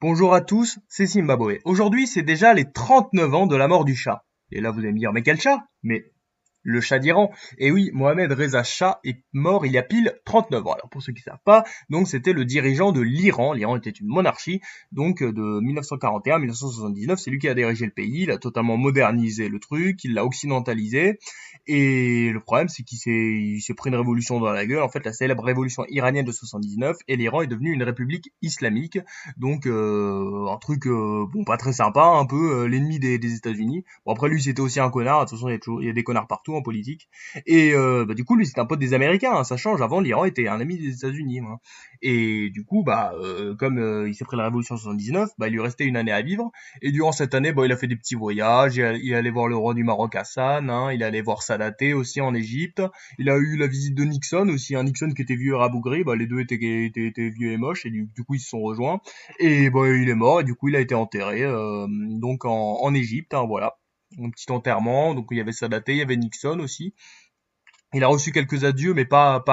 Bonjour à tous, c'est Zimbabwe. Aujourd'hui, c'est déjà les 39 ans de la mort du Shah. Et là, vous allez me dire, mais quel Shah? Mais le Shah d'Iran. Et oui, Mohamed Reza Shah est mort il y a pile 39 ans. Alors pour ceux qui ne savent pas, donc c'était le dirigeant de l'Iran. L'Iran était une monarchie, donc de 1941 à 1979, c'est lui qui a dirigé le pays. Il a totalement modernisé le truc, il l'a occidentalisé. Et le problème, c'est qu'il s'est pris une révolution dans la gueule. En fait, la célèbre révolution iranienne de 79, et l'Iran est devenu une république islamique. Donc un truc bon pas très sympa, un peu l'ennemi des États-Unis. Bon après lui c'était aussi un connard. De toute façon il y a des connards partout en politique. Et du coup lui c'était un pote des Américains. Hein, ça change. Avant l'Iran était un ami des États-Unis. Hein. Et du coup comme il s'est pris la révolution en 79, il lui restait une année à vivre. Et durant cette année il a fait des petits voyages. Il allait voir le roi du Maroc Hassan. Hein, il allait voir Sadat aussi en Égypte. Il a eu la visite de Nixon aussi. Un Nixon qui était vieux et rabougri. Les deux étaient vieux et moches. Et du coup ils se sont rejoints. Et il est mort et du coup il a été enterré donc en Égypte, hein, voilà. Un petit enterrement, donc il y avait Sadat, il y avait Nixon aussi. Il a reçu quelques adieux, mais pas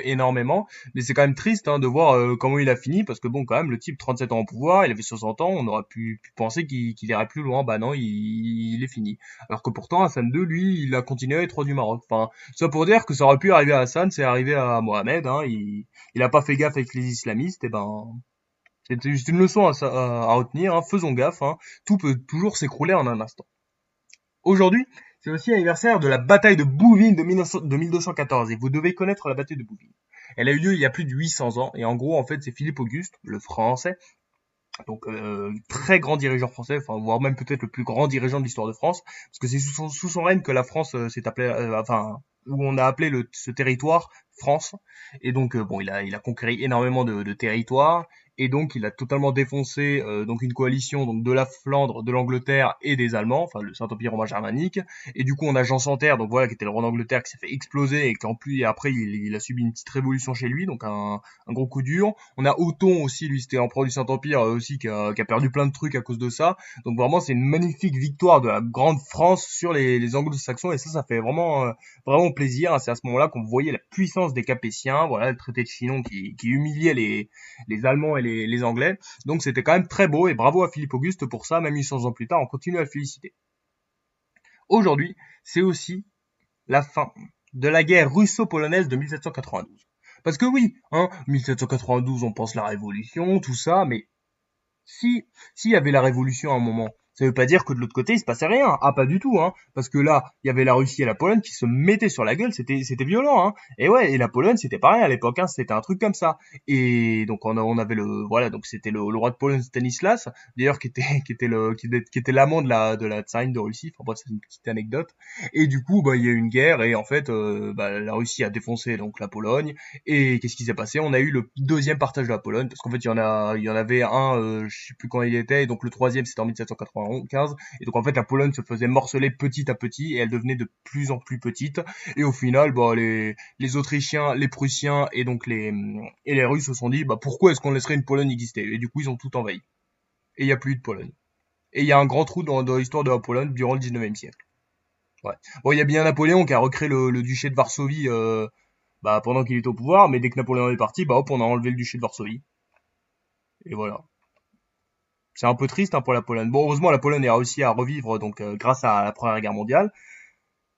énormément. Mais c'est quand même triste de voir comment il a fini, parce que bon, quand même, le type 37 ans au pouvoir, il avait 60 ans, on aurait pu penser qu'il irait plus loin. Bah non, il est fini. Alors que pourtant, Hassan II, lui, il a continué à être roi du Maroc. Enfin, ça pour dire que ça aurait pu arriver à Hassan, c'est arrivé à Mohamed. Hein, il a pas fait gaffe avec les islamistes, et ben c'était juste une leçon à retenir, hein. Faisons gaffe, hein. Tout peut toujours s'écrouler en un instant. Aujourd'hui, c'est aussi l'anniversaire de la bataille de Bouvines de 1214, et vous devez connaître la bataille de Bouvines. Elle a eu lieu il y a plus de 800 ans, et en gros, en fait, c'est Philippe Auguste, le français, donc très grand dirigeant français, enfin voire même peut-être le plus grand dirigeant de l'histoire de France, parce que c'est sous son règne que la France s'est appelée, enfin où on a appelé ce territoire France. Et donc bon, il a conquéri énormément de territoires, et donc il a totalement défoncé donc une coalition donc de la Flandre, de l'Angleterre et des Allemands, enfin le Saint-Empire romain germanique. Et du coup on a Jean Santerre, donc voilà, qui était le roi d'Angleterre, qui s'est fait exploser et qu'en plus et après il a subi une petite révolution chez lui, donc un gros coup dur. On a Othon aussi, lui c'était l'empereur du Saint-Empire aussi qui a perdu plein de trucs à cause de ça. Donc vraiment c'est une magnifique victoire de la grande France sur les anglo-saxons, et ça fait vraiment plaisir. C'est à ce moment-là qu'on voyait la puissance des Capétiens, voilà, le traité de Chinon qui humiliait les Allemands et les Anglais. Donc c'était quand même très beau, et bravo à Philippe Auguste pour ça, même 800 ans plus tard, on continue à le féliciter. Aujourd'hui, c'est aussi la fin de la guerre russo-polonaise de 1792. Parce que oui, 1792, on pense la révolution, tout ça, mais s'il y avait la révolution à un moment, ça veut pas dire que de l'autre côté il se passait rien. Ah, pas du tout, hein. Parce que là, il y avait la Russie et la Pologne qui se mettaient sur la gueule, c'était violent, hein. Et ouais, et la Pologne c'était pareil à l'époque, hein, c'était un truc comme ça. Et donc on avait voilà, donc c'était le roi de Pologne Stanislas, d'ailleurs qui était l'amant de la tsarine de Russie. Enfin bref, c'est une petite anecdote. Et du coup, il y a eu une guerre, et en fait, la Russie a défoncé donc la Pologne. Et qu'est-ce qui s'est passé? On a eu le deuxième partage de la Pologne, parce qu'en fait il y en avait un, je sais plus quand il était, et donc le troisième c'était en 1795, et donc en fait la Pologne se faisait morceler petit à petit, et elle devenait de plus en plus petite, et au final, les Autrichiens, les Prussiens, et donc les Russes se sont dit, pourquoi est-ce qu'on laisserait une Pologne exister? Et du coup ils ont tout envahi, et il y a plus eu de Pologne. Et il y a un grand trou dans l'histoire de la Pologne durant le 19e siècle. Ouais. Bon, il y a bien Napoléon qui a recréé le duché de Varsovie pendant qu'il était au pouvoir, mais dès que Napoléon est parti, hop, on a enlevé le duché de Varsovie. Et voilà. C'est un peu triste pour la Pologne. Bon, heureusement, la Pologne a réussi à revivre donc grâce à la Première Guerre mondiale.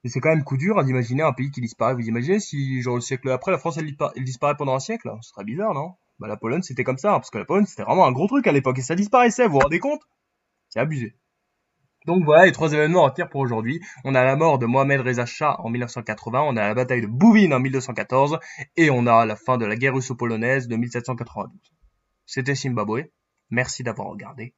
Mais c'est quand même coup dur d'imaginer un pays qui disparaît. Vous imaginez si, genre, le siècle après, la France, elle disparaît pendant un siècle? Ce serait bizarre, non? La Pologne, c'était comme ça, parce que la Pologne, c'était vraiment un gros truc à l'époque, et ça disparaissait, vous vous rendez compte? C'est abusé. Donc voilà les trois événements à retenir pour aujourd'hui. On a la mort de Mohamed Reza Shah en 1980, on a la bataille de Bouvines en 1214, et on a la fin de la guerre russo-polonaise de 1792. C'était Zimbabwe. Merci d'avoir regardé.